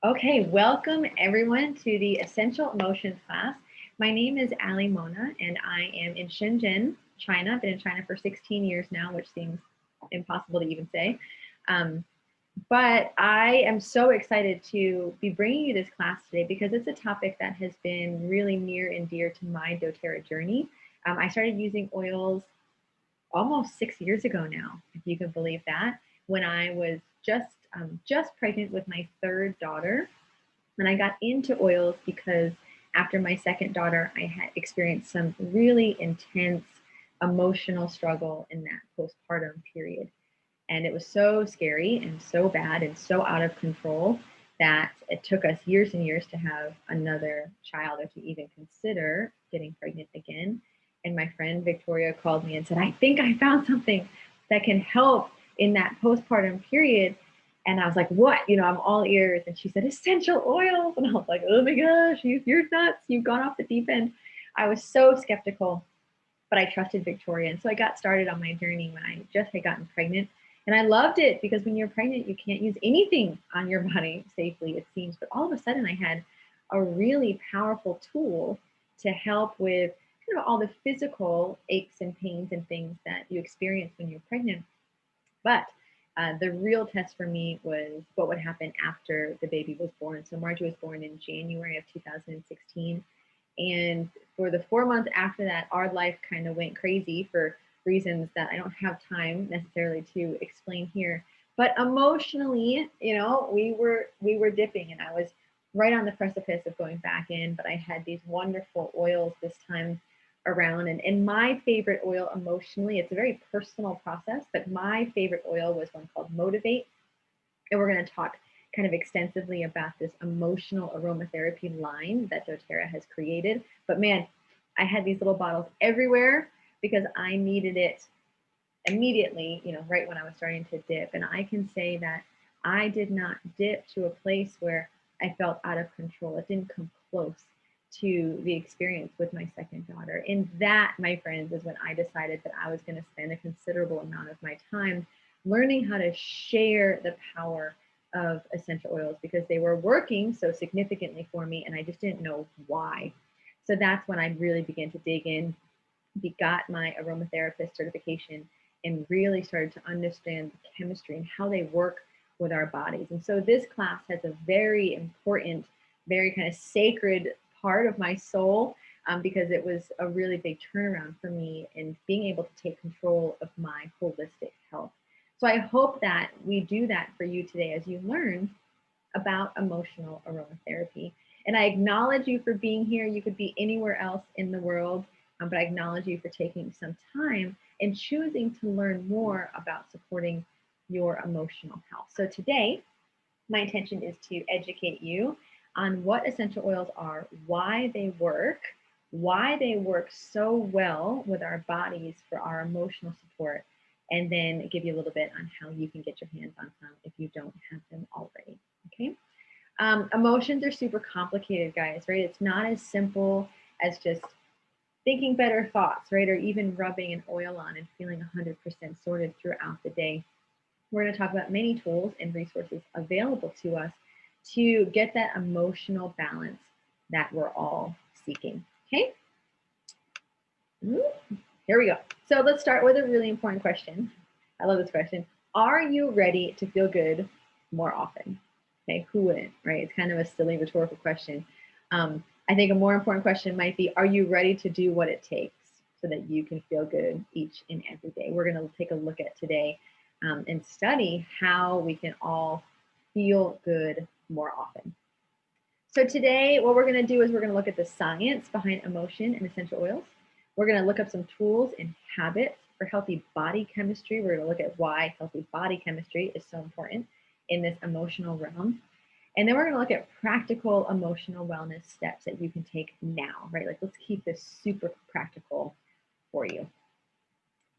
Okay, welcome everyone to the Essential Emotions class. My name is Ali Mona and I am in Shenzhen, China. I've been in China for 16 years now, which seems impossible to even say. Um, but I am so excited to be bringing you this class today because it's a topic that has been really near and dear to my doTERRA journey. I started using oils almost 6 years ago now, if you can believe that, when I was just pregnant with my third daughter. And I got into oils because after my second daughter, I had experienced some really intense emotional struggle in that postpartum period. And it was so scary and so bad and so out of control that it took us years and years to have another child or to even consider getting pregnant again. And my friend Victoria called me and said, I think I found something that can help in that postpartum period. And I was like, what? I'm all ears. And she said, essential oils. And I was like, oh my gosh, you're nuts. You've gone off the deep end. I was so skeptical, but I trusted Victoria. And so I got started on my journey when I just had gotten pregnant. And I loved it because when you're pregnant, you can't use anything on your body safely, it seems. But all of a sudden, I had a really powerful tool to help with kind of all the physical aches and pains and things that you experience when you're pregnant. But the real test for me was what would happen after the baby was born. So Margie was born in January of 2016. And for the 4 months after that, our life kind of went crazy for reasons that I don't have time necessarily to explain here. But emotionally, we were dipping, and I was right on the precipice of going back in. But I had these wonderful oils this time around. And my favorite oil emotionally, it's a very personal process, but my favorite oil was one called Motivate. And we're going to talk kind of extensively about this emotional aromatherapy line that doTERRA has created. But man, I had these little bottles everywhere because I needed it immediately, right when I was starting to dip. And I can say that I did not dip to a place where I felt out of control. It didn't come close to the experience with my second daughter. And that, my friends, is when I decided that I was going to spend a considerable amount of my time learning how to share the power of essential oils because they were working so significantly for me and I just didn't know why. So that's when I really began to dig in, got my aromatherapist certification, and really started to understand the chemistry and how they work with our bodies. And so this class has a very important, very kind of sacred part of my soul because it was a really big turnaround for me in being able to take control of my holistic health. So I hope that we do that for you today as you learn about emotional aromatherapy. And I acknowledge you for being here. You could be anywhere else in the world, but I acknowledge you for taking some time and choosing to learn more about supporting your emotional health. So today, my intention is to educate you on what essential oils are, why they work so well with our bodies for our emotional support, and then give you a little bit on how you can get your hands on some if you don't have them already. Okay. Emotions are super complicated, guys, right? It's not as simple as just thinking better thoughts, right? Or even rubbing an oil on and feeling 100% sorted throughout the day. We're going to talk about many tools and resources available to us to get that emotional balance that we're all seeking. Okay? Here we go. So let's start with a really important question. I love this question. Are you ready to feel good more often? Okay, who wouldn't, right? It's kind of a silly rhetorical question. I think a more important question might be, are you ready to do what it takes so that you can feel good each and every day? We're going to take a look at today and study how we can all feel good more often. So today, what we're going to do is we're going to look at the science behind emotion and essential oils. We're going to look up some tools and habits for healthy body chemistry. We're going to look at why healthy body chemistry is so important in this emotional realm. And then we're going to look at practical emotional wellness steps that you can take now, right? Like, let's keep this super practical for you.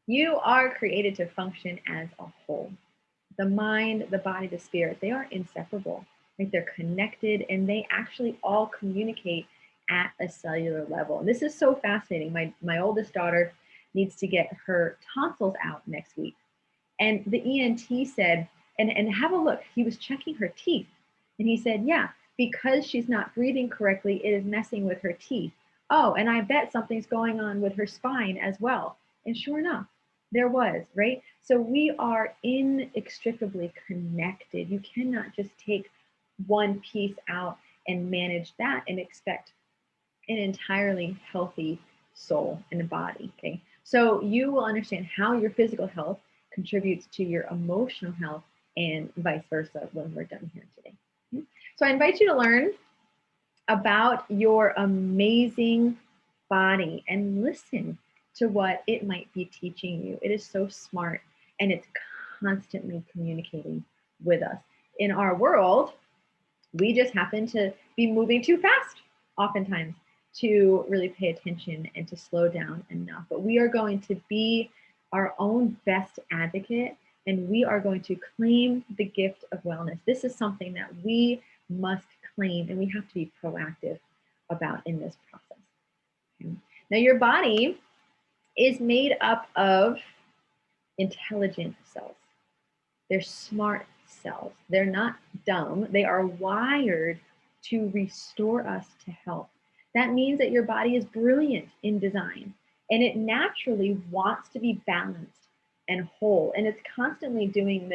You are created to function as a whole. The mind, the body, the spirit, they are inseparable, right? They're connected and they actually all communicate at a cellular level. And this is so fascinating. My oldest daughter needs to get her tonsils out next week. And the ENT said, and have a look, he was checking her teeth. And he said, yeah, because she's not breathing correctly, it is messing with her teeth. Oh, and I bet something's going on with her spine as well. And sure enough, there was, right? So we are inextricably connected. You cannot just take one piece out and manage that and expect an entirely healthy soul and body. Okay. So you will understand how your physical health contributes to your emotional health and vice versa when we're done here today. Okay? So I invite you to learn about your amazing body and listen to what it might be teaching you. It is so smart and it's constantly communicating with us. In our world, we just happen to be moving too fast oftentimes to really pay attention and to slow down enough. But we are going to be our own best advocate and we are going to claim the gift of wellness. This is something that we must claim and we have to be proactive about in this process. Okay? Now, your body is made up of intelligent cells. They're smart cells. They're not dumb. They are wired to restore us to health. That means that your body is brilliant in design and it naturally wants to be balanced and whole. And it's constantly doing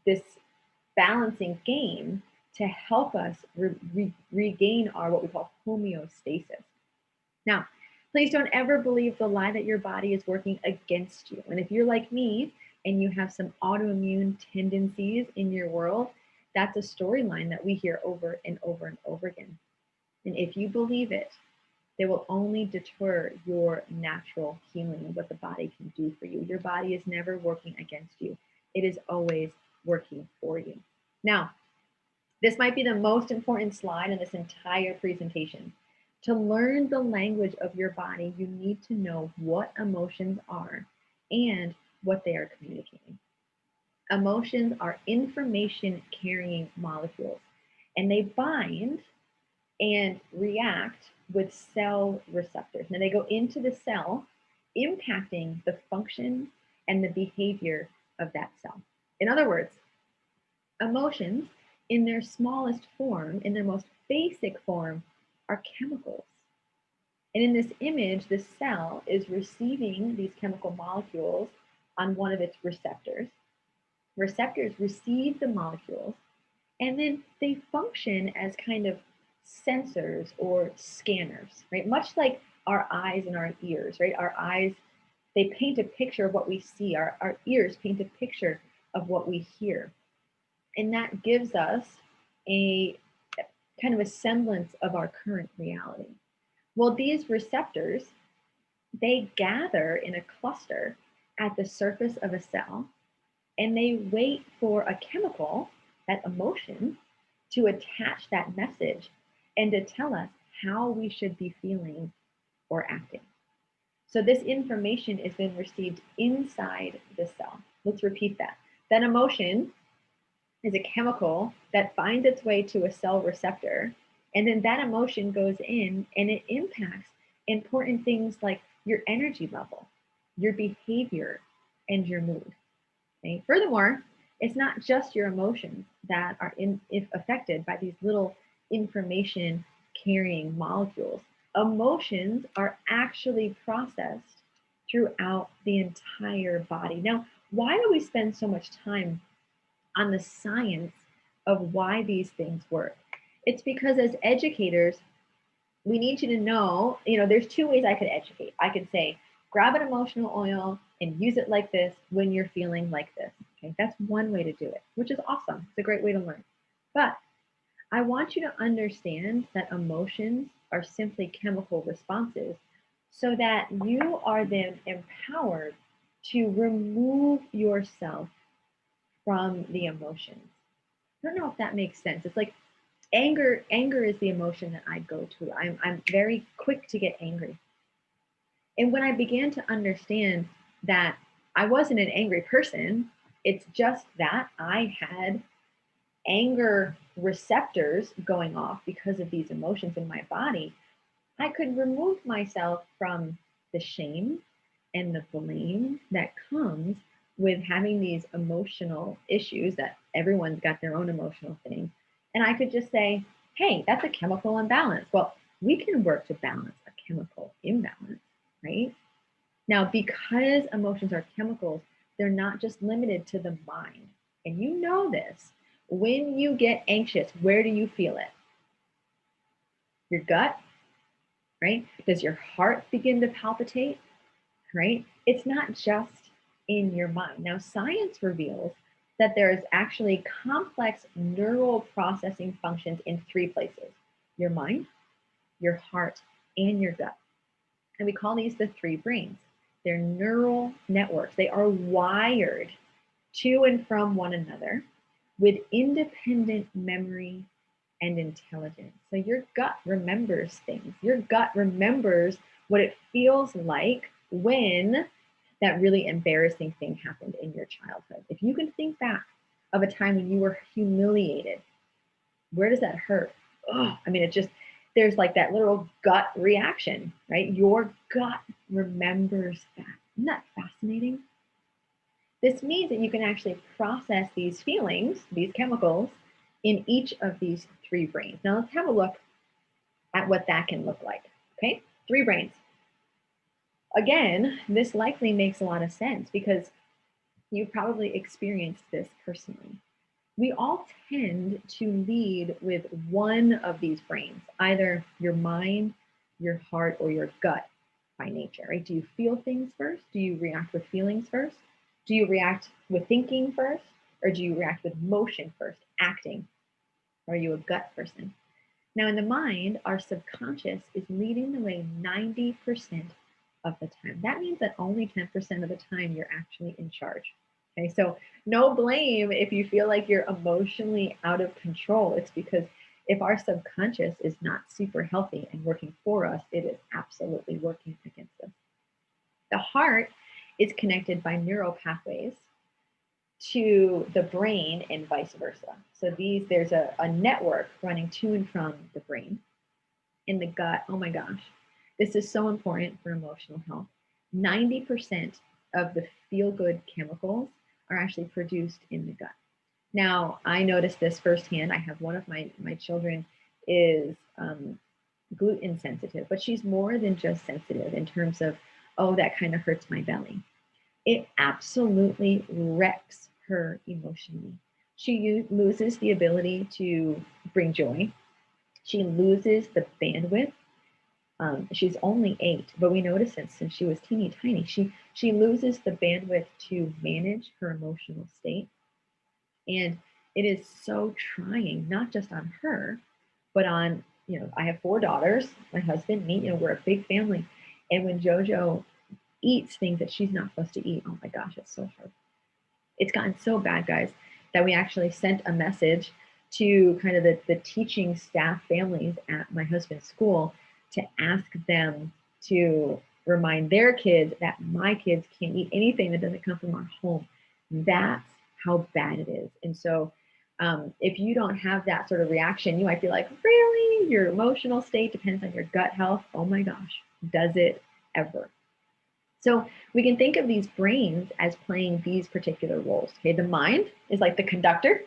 this balancing game to help us regain our what we call homeostasis. Now, please don't ever believe the lie that your body is working against you. And if you're like me and you have some autoimmune tendencies in your world, that's a storyline that we hear over and over and over again. And if you believe it, they will only deter your natural healing and what the body can do for you. Your body is never working against you, it is always working for you. Now, this might be the most important slide in this entire presentation. To learn the language of your body, you need to know what emotions are and what they are communicating. Emotions are information carrying molecules, and they bind and react with cell receptors. Now they go into the cell, impacting the function and the behavior of that cell. In other words, emotions in their smallest form, in their most basic form, are chemicals. And in this image, the cell is receiving these chemical molecules on one of its receptors. Receptors receive the molecules and then they function as kind of sensors or scanners, right? Much like our eyes and our ears, right? Our eyes, they paint a picture of what we see. Our ears paint a picture of what we hear. And that gives us a kind of a semblance of our current reality. Well, these receptors, they gather in a cluster at the surface of a cell and they wait for a chemical, that emotion, to attach that message and to tell us how we should be feeling or acting. So this information is then received inside the cell. Let's repeat that. That emotion is a chemical that finds its way to a cell receptor, and then that emotion goes in and it impacts important things like your energy level, your behavior, and your mood. Okay? Furthermore, it's not just your emotions that are if affected by these little information carrying molecules. Emotions are actually processed throughout the entire body. Now, why do we spend so much time on the science of why these things work? It's because as educators, we need you to know, there's two ways I could educate. I could say, grab an emotional oil and use it like this when you're feeling like this. Okay, that's one way to do it, which is awesome. It's a great way to learn. But I want you to understand that emotions are simply chemical responses so that you are then empowered to remove yourself from the emotions. I don't know if that makes sense. It's like anger is the emotion that I go to. I'm very quick to get angry. And when I began to understand that I wasn't an angry person, it's just that I had anger receptors going off because of these emotions in my body, I could remove myself from the shame and the blame that comes with having these emotional issues that everyone's got their own emotional thing. And I could just say, hey, that's a chemical imbalance. Well, we can work to balance a chemical imbalance, right? Now, because emotions are chemicals, they're not just limited to the mind. And you know this. When you get anxious, where do you feel it? Your gut, right? Does your heart begin to palpitate, right? It's not just in your mind. Now, science reveals that there's actually complex neural processing functions in three places: your mind, your heart, and your gut. And we call these the three brains. They're neural networks. They are wired to and from one another with independent memory and intelligence. So your gut remembers things. Your gut remembers what it feels like when that really embarrassing thing happened in your childhood. If you can think back of a time when you were humiliated, where does that hurt? Oh, I mean, it just, there's like that literal gut reaction, right? Your gut remembers that. Isn't that fascinating? This means that you can actually process these feelings, these chemicals, in each of these three brains. Now let's have a look at what that can look like. Okay, three brains. Again, this likely makes a lot of sense because you probably experienced this personally. We all tend to lead with one of these brains, either your mind, your heart, or your gut by nature, right? Do you feel things first? Do you react with feelings first? Do you react with thinking first? Or do you react with motion first, acting? Are you a gut person? Now, in the mind, our subconscious is leading the way 90% of the time. That means that only 10% of the time you're actually in charge. Okay, so no blame if you feel like you're emotionally out of control. It's because if our subconscious is not super healthy and working for us, it is absolutely working against us. The heart is connected by neural pathways to the brain and vice versa. So there's a network running to and from the brain. In the gut, oh my gosh, this is so important for emotional health. 90% of the feel good chemicals are actually produced in the gut. Now, I noticed this firsthand. I have one of my children is gluten sensitive, but she's more than just sensitive in terms of, oh, that kind of hurts my belly. It absolutely wrecks her emotionally. She loses the ability to bring joy. She loses the bandwidth. She's only 8, but we noticed it since she was teeny tiny. She loses the bandwidth to manage her emotional state, and it is so trying, not just on her, but on, I have 4 daughters, my husband, me. We're a big family, and when JoJo eats things that she's not supposed to eat, oh my gosh, it's so hard. It's gotten so bad, guys, that we actually sent a message to kind of the teaching staff families at my husband's school to ask them to remind their kids that my kids can't eat anything that doesn't come from our home. That's how bad it is. And so if you don't have that sort of reaction, you might be like, really? Your emotional state depends on your gut health? Oh my gosh, does it ever? So we can think of these brains as playing these particular roles. Okay, the mind is like the conductor,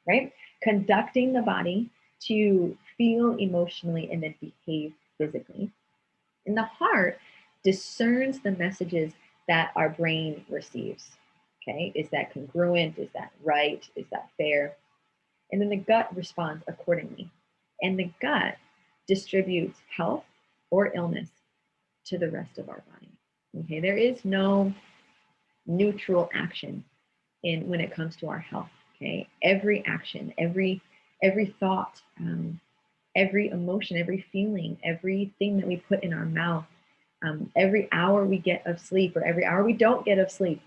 right? Conducting the body to feel emotionally and then behave physically. And the heart discerns the messages that our brain receives. Okay, is that congruent? Is that right? Is that fair? And then the gut responds accordingly. And the gut distributes health or illness to the rest of our body. Okay, there is no neutral action when it comes to our health. Okay, every action, every thought, every emotion, every feeling, everything that we put in our mouth, every hour we get of sleep or every hour we don't get of sleep,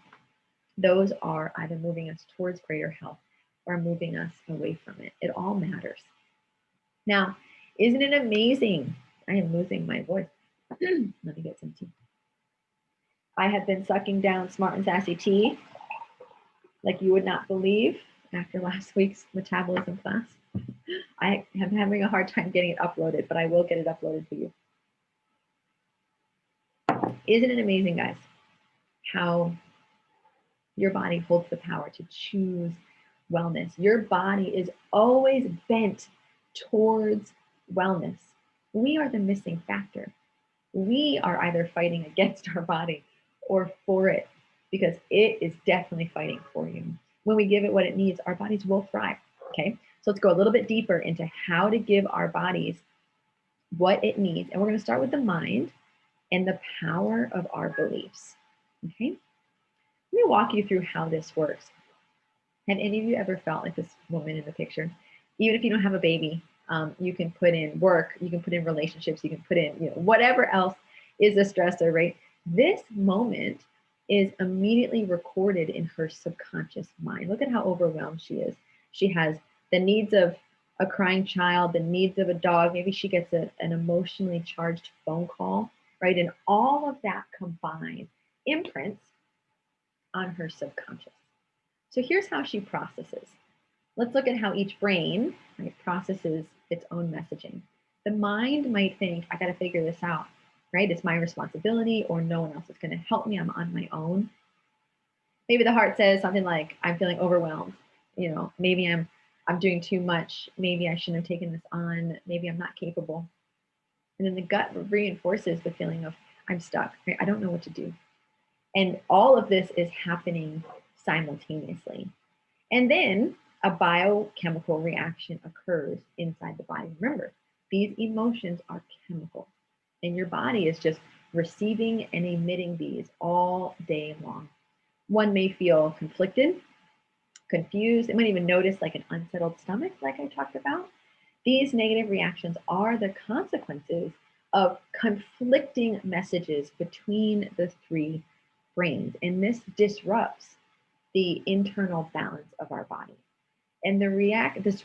those are either moving us towards greater health or moving us away from it. It all matters. Now, isn't it amazing? I am losing my voice. Let me get some tea. I have been sucking down Smart and Sassy tea like you would not believe after last week's metabolism class. I am having a hard time getting it uploaded, but I will get it uploaded for you. Isn't it amazing, guys, how your body holds the power to choose wellness. Your body is always bent towards wellness. We are the missing factor. We are either fighting against our body or for it, because it is definitely fighting for you. When we give it what it needs, our bodies will thrive. Okay, so let's go a little bit deeper into how to give our bodies what it needs. And we're going to start with the mind and the power of our beliefs. Okay, let me walk you through how this works. Have any of you ever felt like this woman in the picture? Even if you don't have a baby, you can put in work, you can put in relationships, you can put in, whatever else is a stressor, right? This moment is immediately recorded in her subconscious mind. Look at how overwhelmed she is. She has the needs of a crying child, the needs of a dog. Maybe she gets an emotionally charged phone call, right? And all of that combined imprints on her subconscious. So here's how she processes. Let's look at how each brain, right, processes its own messaging. The mind might think, I got to figure this out, right? It's my responsibility, or no one else is going to help me. I'm on my own. Maybe the heart says something like, I'm feeling overwhelmed. Maybe I'm doing too much. Maybe I shouldn't have taken this on. Maybe I'm not capable. And then the gut reinforces the feeling of, I'm stuck, right? I don't know what to do. And all of this is happening simultaneously. And then a biochemical reaction occurs inside the body. Remember, these emotions are chemical, and your body is just receiving and emitting these all day long. One may feel conflicted, confused. It might even notice like an unsettled stomach, like I talked about. These negative reactions are the consequences of conflicting messages between the three brains, and this disrupts the internal balance of our body. And this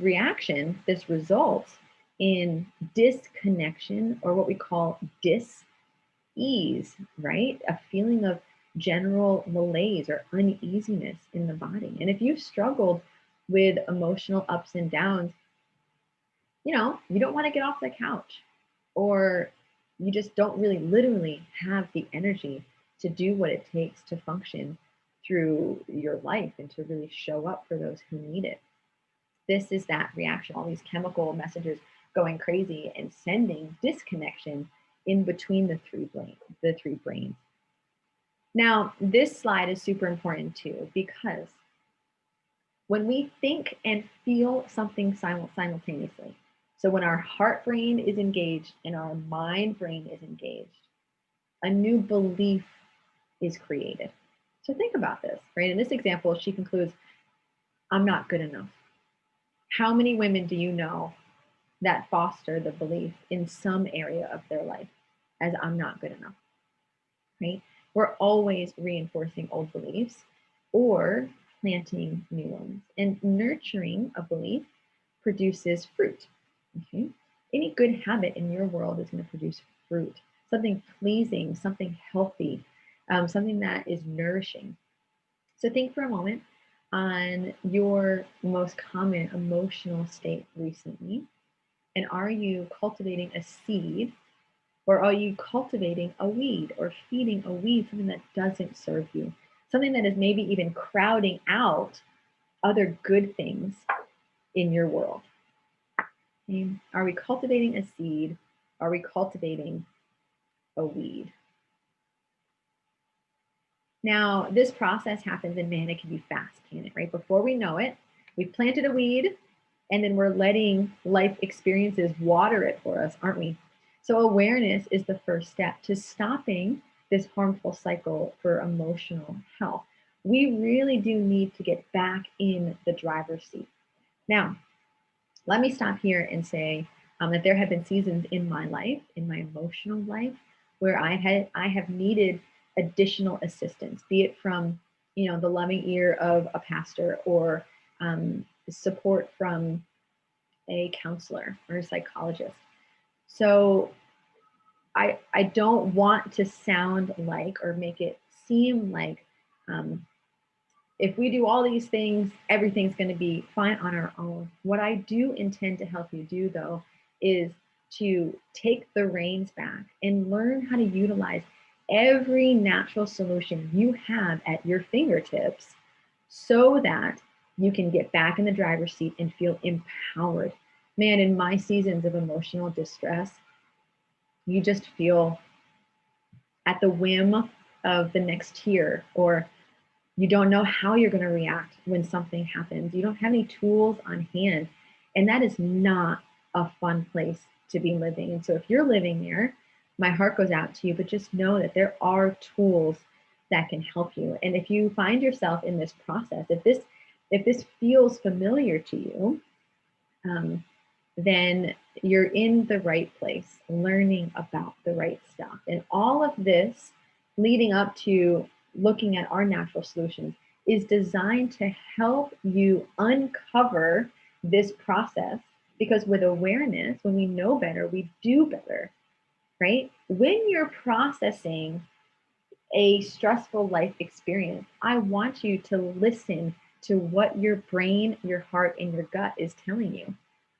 results in disconnection, or what we call dis-ease, right? A feeling of general malaise or uneasiness in the body. And if you've struggled with emotional ups and downs, you don't want to get off the couch, or you just don't really literally have the energy to do what it takes to function through your life and to really show up for those who need it. This is that reaction, all these chemical messages going crazy and sending disconnection in between the three brains. Now, this slide is super important too, because when we think and feel something simultaneously, so when our heart brain is engaged and our mind brain is engaged, a new belief is created. So think about this, right? In this example, she concludes, I'm not good enough. How many women do you know that foster the belief in some area of their life as I'm not good enough, right? We're always reinforcing old beliefs or planting new ones. And nurturing a belief produces fruit, okay? Any good habit in your world is going to produce fruit, something pleasing, something healthy, something that is nourishing. So think for a moment on your most common emotional state recently. And are you cultivating a seed, or are you cultivating a weed or feeding a weed, something that doesn't serve you, something that is maybe even crowding out other good things in your world? Okay. Are we cultivating a seed? Are we cultivating a weed? Now, this process happens, and man, it can be fast, can it, right? Before we know it, we've planted a weed, and then we're letting life experiences water it for us, aren't we? So awareness is the first step to stopping this harmful cycle for emotional health. We really do need to get back in the driver's seat. Now, let me stop here and say that there have been seasons in my life, in my emotional life, where I have needed additional assistance, be it from the loving ear of a pastor, or support from a counselor or a psychologist. So I don't want to sound like, or make it seem like, if we do all these things, everything's going to be fine on our own. What I do intend to help you do, though, is to take the reins back and learn how to utilize every natural solution you have at your fingertips, so that you can get back in the driver's seat and feel empowered. Man, in my seasons of emotional distress, you just feel at the whim of the next tear, or you don't know how you're going to react when something happens. You don't have any tools on hand. And that is not a fun place to be living. And so if you're living there, my heart goes out to you, but just know that there are tools that can help you. And if you find yourself in this process, if this feels familiar to you, um, then you're in the right place, learning about the right stuff. And all of this leading up to looking at our natural solutions is designed to help you uncover this process, because with awareness, when we know better, we do better, right? When you're processing a stressful life experience, I want you to listen to what your brain, your heart, and your gut is telling you.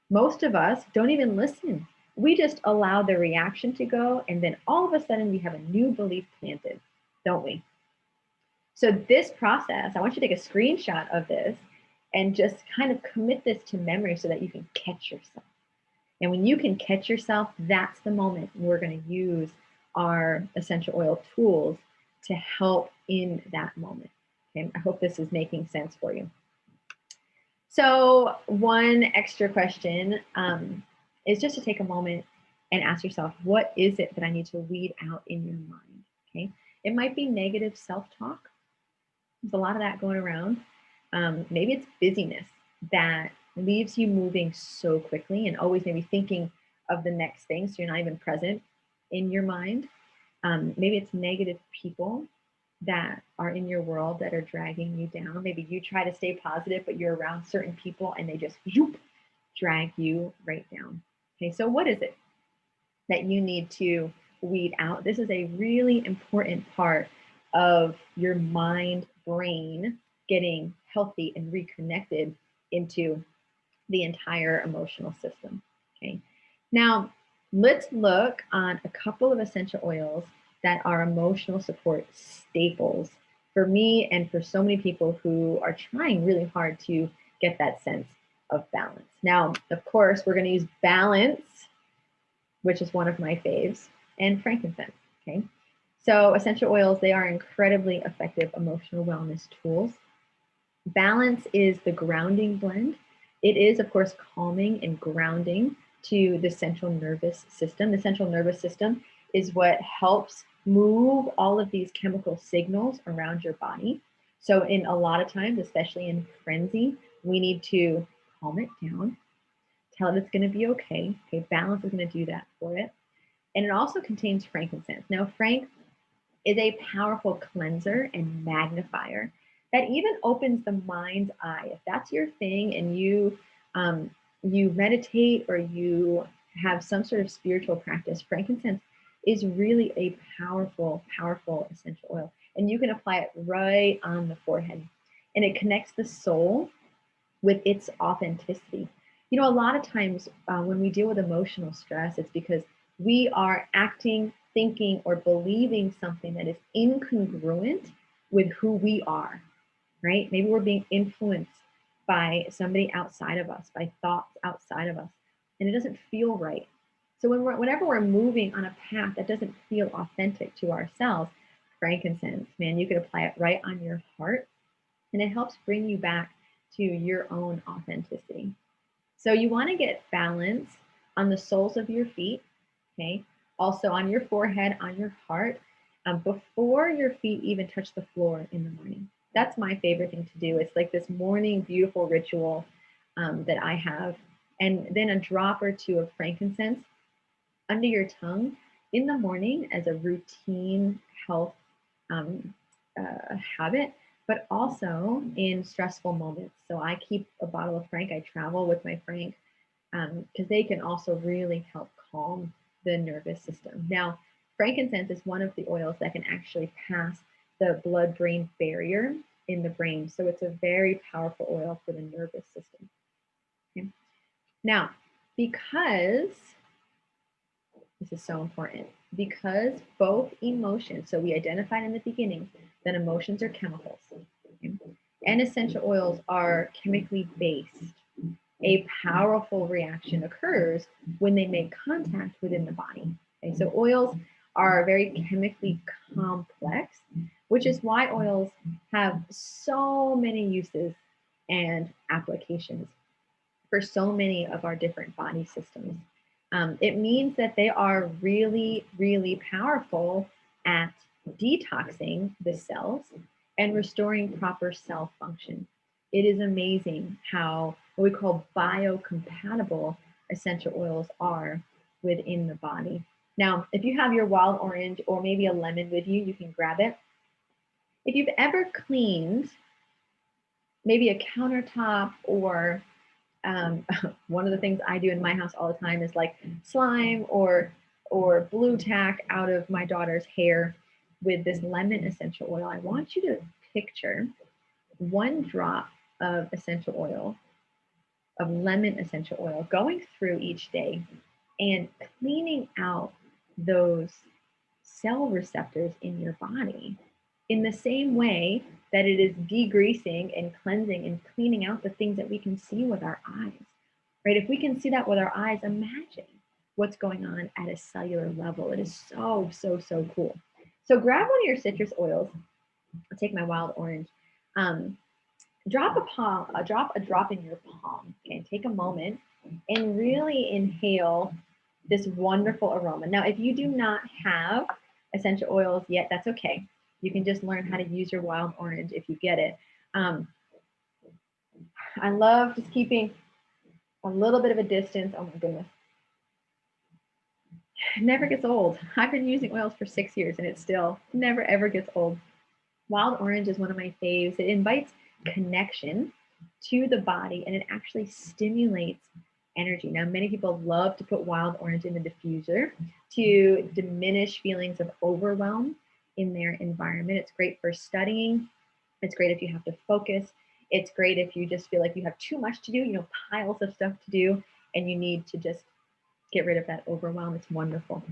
Most of us don't even listen. We just allow the reaction to go, and then all of a sudden we have a new belief planted, don't we? So, this process, I want you to take a screenshot of this and just kind of commit this to memory so that you can catch yourself. And when you can catch yourself, that's the moment we're going to use our essential oil tools to help in that moment. Okay, I hope this is making sense for you. So, one extra question is just to take a moment and ask yourself, what is it that I need to weed out in your mind? Okay, it might be negative self talk. There's a lot of that going around. Maybe it's busyness that leaves you moving so quickly and always maybe thinking of the next thing, so you're not even present in your mind. Maybe it's negative people that are in your world that are dragging you down. Maybe you try to stay positive, but you're around certain people and they just whoop, drag you right down. Okay, so what is it that you need to weed out? This is a really important part of your mind brain getting healthy and reconnected into the entire emotional system. Okay, now let's look on a couple of essential oils that are emotional support staples for me and for so many people who are trying really hard to get that sense of balance. Now, of course, we're going to use balance, which is one of my faves, and frankincense. Okay, so essential oils, they are incredibly effective emotional wellness tools. Balance is the grounding blend. It is, of course, calming and grounding to the central nervous system. The central nervous system is what helps move all of these chemical signals around your body. So, in a lot of times, especially in frenzy, we need to calm it down, tell it it's going to be okay. Okay, balance is going to do that for it. And it also contains frankincense. Now, frank is a powerful cleanser and magnifier that even opens the mind's eye. If that's your thing and you meditate or you have some sort of spiritual practice, frankincense is really a powerful, powerful essential oil. And you can apply it right on the forehead. And it connects the soul with its authenticity. You know, a lot of times when we deal with emotional stress, it's because we are acting, thinking, or believing something that is incongruent with who we are, right? Maybe we're being influenced by somebody outside of us, by thoughts outside of us, and it doesn't feel right. So whenever we're moving on a path that doesn't feel authentic to ourselves, frankincense, man, you could apply it right on your heart, and it helps bring you back to your own authenticity. So you want to get balance on the soles of your feet, okay? Also on your forehead, on your heart, before your feet even touch the floor in the morning. That's my favorite thing to do. It's like this morning beautiful ritual that I have. And then a drop or two of frankincense under your tongue in the morning as a routine health um, habit, but also in stressful moments. So I keep a bottle of Frank. I travel with my Frank because they can also really help calm the nervous system. Now, frankincense is one of the oils that can actually pass the blood-brain barrier in the brain. So it's a very powerful oil for the nervous system. Okay. Now, because this is so important, because both emotions, so we identified in the beginning that emotions are chemicals, okay? and essential oils are chemically based. A powerful reaction occurs when they make contact within the body. Okay, so oils are very chemically complex, which is why oils have so many uses and applications for so many of our different body systems. It means that they are really, really powerful at detoxing the cells and restoring proper cell function. It is amazing how what we call biocompatible essential oils are within the body. Now, if you have your wild orange or maybe a lemon with you, you can grab it. If you've ever cleaned maybe a countertop or one of the things I do in my house all the time is like slime or blue tack out of my daughter's hair with this lemon essential oil. I want you to picture 1 drop of essential oil, of lemon essential oil, going through each day and cleaning out those cell receptors in your body in the same way that it is degreasing and cleansing and cleaning out the things that we can see with our eyes, right? If we can see that with our eyes, imagine what's going on at a cellular level. It is so, so, so cool. So grab one of your citrus oils. I'll take my wild orange. Drop a drop in your palm, okay? Take a moment and really inhale this wonderful aroma. Now, if you do not have essential oils yet, that's okay. You can just learn how to use your wild orange if you get it. I love just keeping a little bit of a distance. Oh my goodness. It never gets old. I've been using oils for 6 years and it still never ever gets old. Wild orange is one of my faves. It invites connection to the body and it actually stimulates energy. Now, many people love to put wild orange in the diffuser to diminish feelings of overwhelm in their environment. It's great for studying. It's great if you have to focus. It's great if you just feel like you have too much to do, piles of stuff to do, and you need to just get rid of that overwhelm. It's wonderful.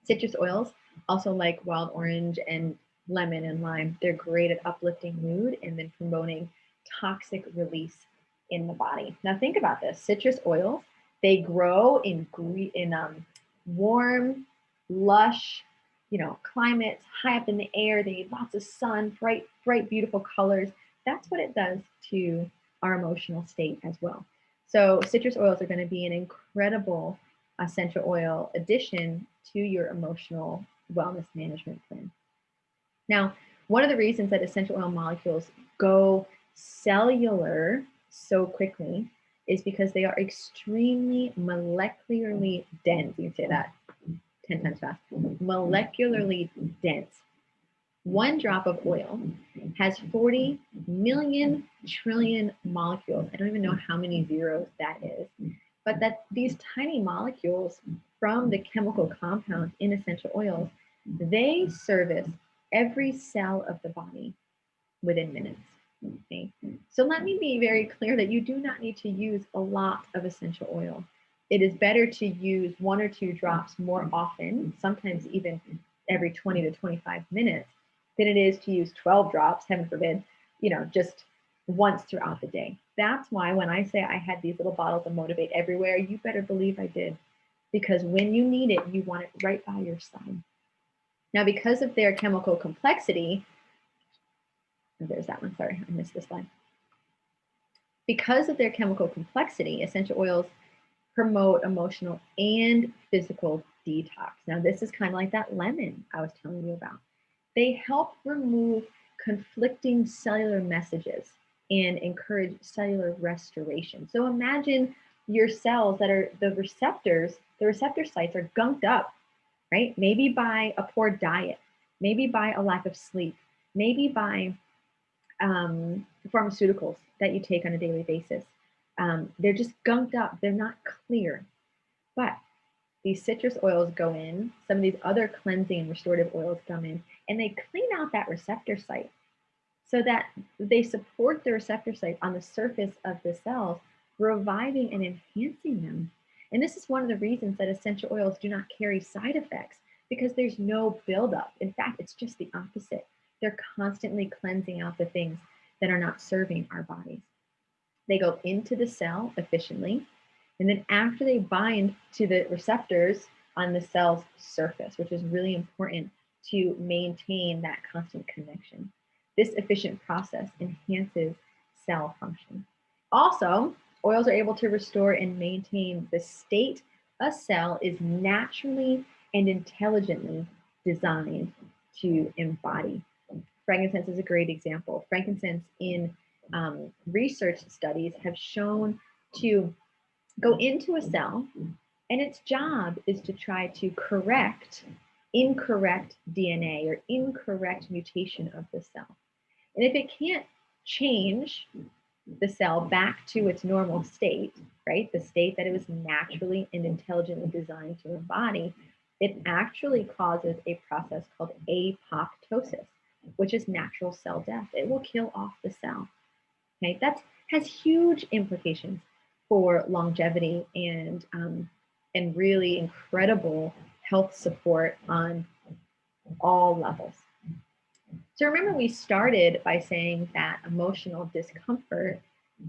Citrus oils, also like wild orange and lemon and lime, they're great at uplifting mood and then promoting toxic release in the body. Now think about this. Citrus oils, they grow in warm, lush, climates, high up in the air. They need lots of sun, bright, beautiful colors. That's what it does to our emotional state as well. So citrus oils are going to be an incredible essential oil addition to your emotional wellness management plan. Now, one of the reasons that essential oil molecules go cellular so quickly is because they are extremely molecularly dense. You can say that 10 times fast. Molecularly dense. 1 drop of oil has 40 million trillion molecules. I don't even know how many zeros that is, but that these tiny molecules from the chemical compounds in essential oils, they service every cell of the body within minutes. Okay? So let me be very clear that you do not need to use a lot of essential oil. It is better to use 1 or 2 drops more often, sometimes even every 20 to 25 minutes, than it is to use 12 drops, heaven forbid, just once throughout the day. That's why when I say I had these little bottles of Motivate everywhere, you better believe I did. Because when you need it, you want it right by your side. Now, because of their chemical complexity, there's that one, sorry, I missed this slide. Because of their chemical complexity, essential oils promote emotional and physical detox. Now, this is kind of like that lemon I was telling you about. They help remove conflicting cellular messages and encourage cellular restoration. So imagine your cells that are the receptor sites are gunked up, right? Maybe by a poor diet, maybe by a lack of sleep, maybe by pharmaceuticals that you take on a daily basis. They're just gunked up. They're not clear. But these citrus oils go in, some of these other cleansing and restorative oils come in, and they clean out that receptor site so that they support the receptor site on the surface of the cells, reviving and enhancing them. And this is one of the reasons that essential oils do not carry side effects, because there's no buildup. In fact, it's just the opposite. They're constantly cleansing out the things that are not serving our bodies. They go into the cell efficiently, and then after they bind to the receptors on the cell's surface, which is really important to maintain that constant connection. This efficient process enhances cell function. Also, oils are able to restore and maintain the state a cell is naturally and intelligently designed to embody. Frankincense is a great example. Frankincense in research studies have shown to go into a cell, and its job is to try to correct incorrect DNA or incorrect mutation of the cell. And if it can't change the cell back to its normal state, right, the state that it was naturally and intelligently designed to embody, it actually causes a process called apoptosis, which is natural cell death. It will kill off the cell. Okay, that has huge implications for longevity and really incredible health support on all levels. So remember, we started by saying that emotional discomfort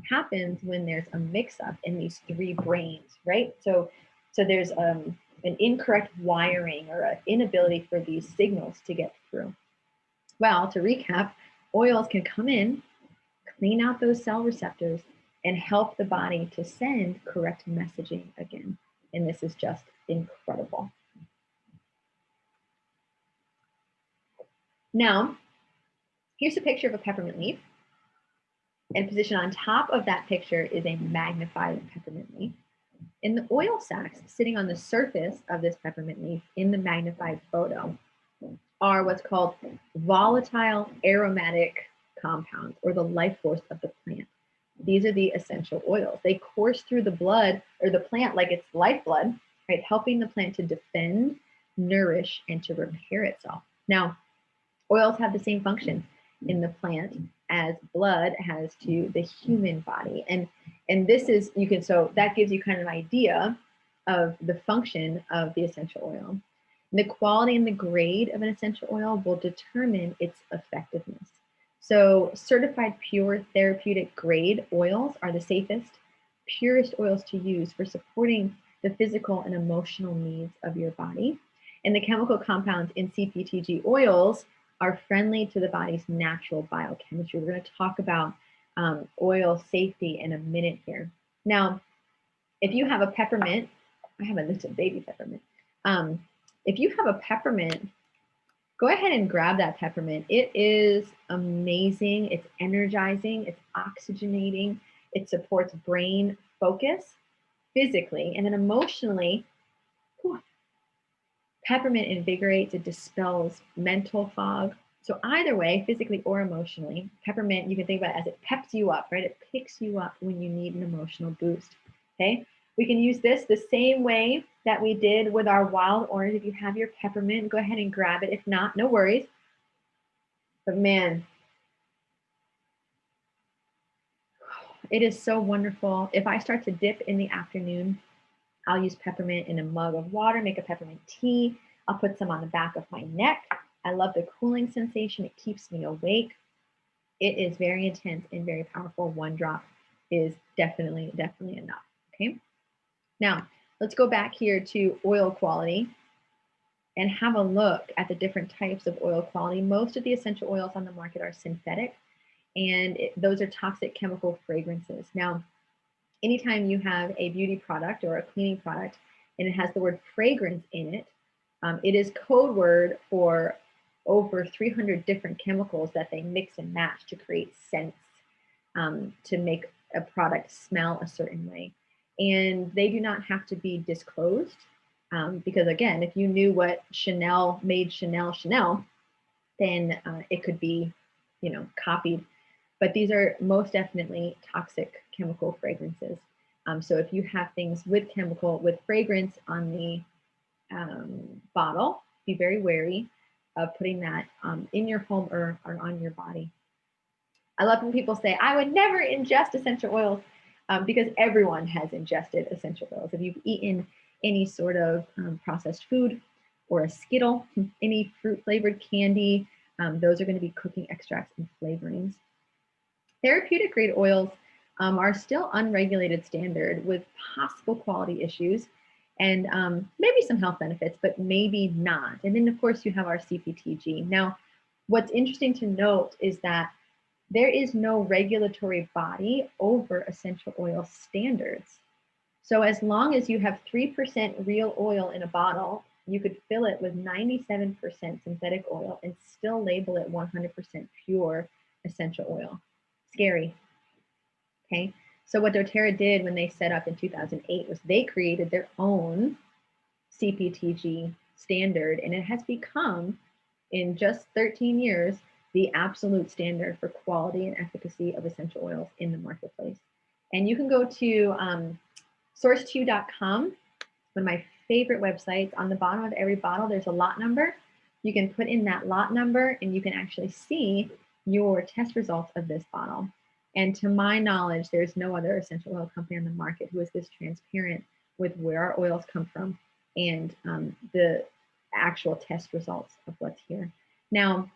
happens when there's a mix-up in these three brains, right? So there's an incorrect wiring or an inability for these signals to get through. Well, to recap, oils can come in, clean out those cell receptors, and help the body to send correct messaging again. And this is just incredible. Now, here's a picture of a peppermint leaf. And positioned on top of that picture is a magnified peppermint leaf. And the oil sacs sitting on the surface of this peppermint leaf in the magnified photo are what's called volatile aromatic compounds, or the life force of the plant. These are the essential oils. They course through the blood or the plant like it's lifeblood, right? Helping the plant to defend, nourish, and to repair itself. Now, oils have the same function in the plant as blood has to the human body. And this is, so that gives you kind of an idea of the function of the essential oil. And the quality and the grade of an essential oil will determine its effectiveness. So certified pure therapeutic grade oils are the safest, purest oils to use for supporting the physical and emotional needs of your body. And the chemical compounds in CPTG oils are friendly to the body's natural biochemistry. We're going to talk about oil safety in a minute here. Now, if you have a peppermint, I have a little baby peppermint. If you have a peppermint, go ahead and grab that peppermint. It is amazing. It's energizing. It's oxygenating. It supports brain focus physically, and then emotionally. Peppermint invigorates, it dispels mental fog. So either way, physically or emotionally, peppermint, you can think about it as it peps you up, right? It picks you up when you need an emotional boost, okay? We can use this the same way that we did with our wild orange. If you have your peppermint, go ahead and grab it. If not, no worries. But man, it is so wonderful. If I start to dip in the afternoon, I'll use peppermint in a mug of water, make a peppermint tea. I'll put some on the back of my neck. I love the cooling sensation. It keeps me awake. It is very intense and very powerful. One drop is definitely enough, okay? Now, let's go back here to oil quality and have a look at the different types of oil quality. Most of the essential oils on the market are synthetic, and those are toxic chemical fragrances. Now, anytime you have a beauty product or a cleaning product and it has the word fragrance in it, it is code word for over 300 different chemicals that they mix and match to create scents, to make a product smell a certain way. And they do not have to be disclosed, because again, if you knew what Chanel made Chanel, then it could be, copied. But these are most definitely toxic chemical fragrances. So if you have things with fragrance on the bottle, be very wary of putting that in your home or on your body. I love when people say, I would never ingest essential oils, because everyone has ingested essential oils. If you've eaten any sort of processed food or a Skittle, any fruit flavored candy, those are going to be cooking extracts and flavorings. Therapeutic grade oils are still unregulated standard with possible quality issues and maybe some health benefits, but maybe not. And then, of course, you have our CPTG. Now, what's interesting to note is that there is no regulatory body over essential oil standards. So as long as you have 3% real oil in a bottle, you could fill it with 97% synthetic oil and still label it 100% pure essential oil. Scary. Okay. So what doTERRA did when they set up in 2008 was they created their own CPTG standard, and it has become, in just 13 years, the absolute standard for quality and efficacy of essential oils in the marketplace. And you can go to source2.com, one of my favorite websites. On the bottom of every bottle, there's a lot number. You can put in that lot number and you can actually see your test results of this bottle. And to my knowledge, there's no other essential oil company on the market who is this transparent with where our oils come from and the actual test results of what's here. Now,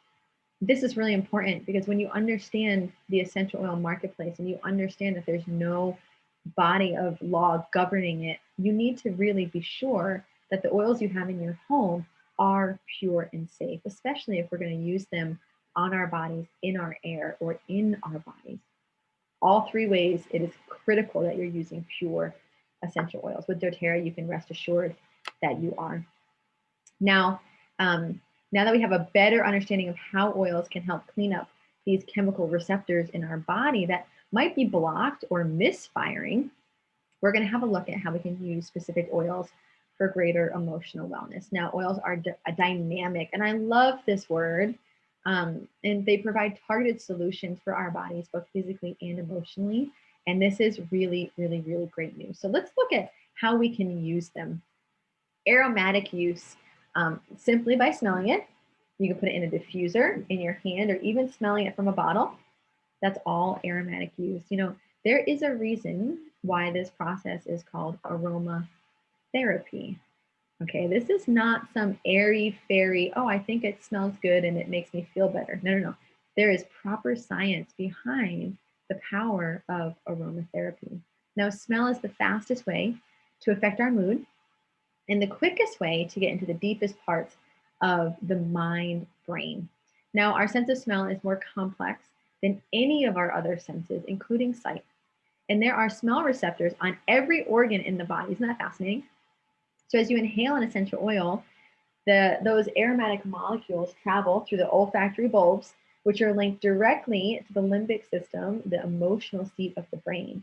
this is really important because when you understand the essential oil marketplace and you understand that there's no body of law governing it, you need to really be sure that the oils you have in your home are pure and safe, especially if we're going to use them on our bodies, in our air, or in our bodies. All three ways, it is critical that you're using pure essential oils. With doTERRA, you can rest assured that you are. Now, now that we have a better understanding of how oils can help clean up these chemical receptors in our body that might be blocked or misfiring, we're going to have a look at how we can use specific oils for greater emotional wellness. Now, oils are dynamic, and I love this word. And they provide targeted solutions for our bodies, both physically and emotionally. And this is really, really, really great news. So let's look at how we can use them. Aromatic use, simply by smelling it. You can put it in a diffuser, in your hand, or even smelling it from a bottle. That's all aromatic use. You know, there is a reason why this process is called aromatherapy. Okay, this is not some airy fairy, oh, I think it smells good and it makes me feel better. No, no, no. There is proper science behind the power of aromatherapy. Now, smell is the fastest way to affect our mood and the quickest way to get into the deepest parts of the mind brain. Now, our sense of smell is more complex than any of our other senses, including sight. And there are smell receptors on every organ in the body. Isn't that fascinating? So as you inhale an essential oil, those aromatic molecules travel through the olfactory bulbs, which are linked directly to the limbic system, the emotional seat of the brain.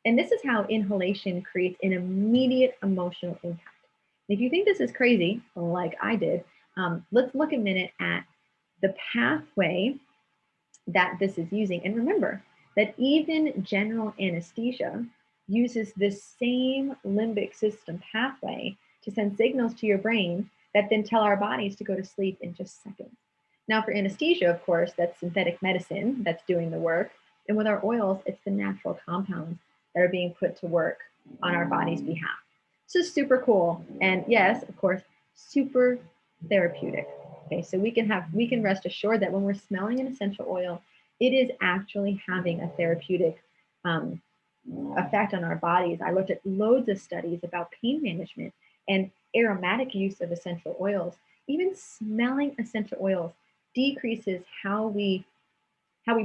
And this is how inhalation creates an immediate emotional impact. If you think this is crazy, like I did, let's look a minute at the pathway that this is using. And remember that even general anesthesia uses this same limbic system pathway to send signals to your brain that then tell our bodies to go to sleep in just seconds. Now, for anesthesia, of course, that's synthetic medicine that's doing the work. And with our oils, it's the natural compounds that are being put to work on our body's behalf. So super cool. And yes, of course, super therapeutic. Okay, so we can rest assured that when we're smelling an essential oil, it is actually having a therapeutic effect on our bodies. I looked at loads of studies about pain management and aromatic use of essential oils. Even smelling essential oils decreases how we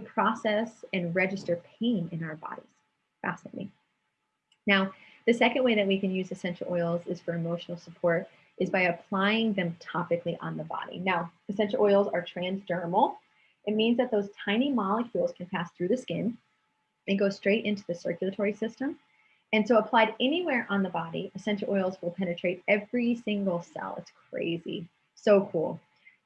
process and register pain in our bodies. Fascinating. Now, the second way that we can use essential oils is for emotional support is by applying them topically on the body. Now, essential oils are transdermal. It means that those tiny molecules can pass through the skin and go straight into the circulatory system. And so applied anywhere on the body, essential oils will penetrate every single cell. It's crazy. So cool.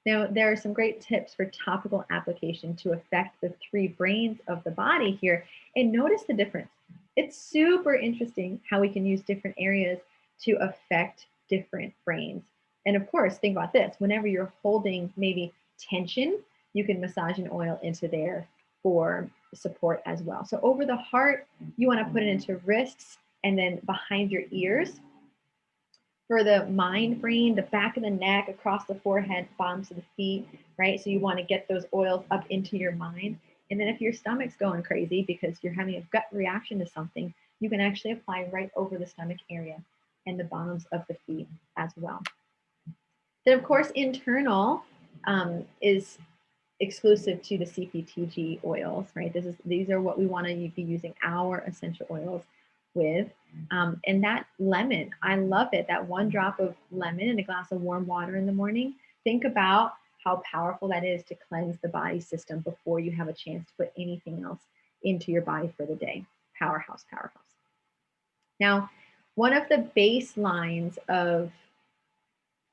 Now, there are some great tips for topical application to affect the three brains of the body here. And notice the difference. It's super interesting how we can use different areas to affect different brains. And of course, think about this. Whenever you're holding maybe tension, you can massage an oil into there for support as well. So over the heart, you want to put it into wrists and then behind your ears. For the mind brain, the back of the neck, across the forehead, bottoms of the feet, right? So you want to get those oils up into your mind. And then if your stomach's going crazy because you're having a gut reaction to something, you can actually apply right over the stomach area and the bottoms of the feet as well. Then, of course, internal is exclusive to the CPTG oils, right? These are what we want to be using our essential oils with. And that lemon, I love it. That one drop of lemon in a glass of warm water in the morning. Think about how powerful that is to cleanse the body system before you have a chance to put anything else into your body for the day. Powerhouse, powerhouse. Now, one of the baselines of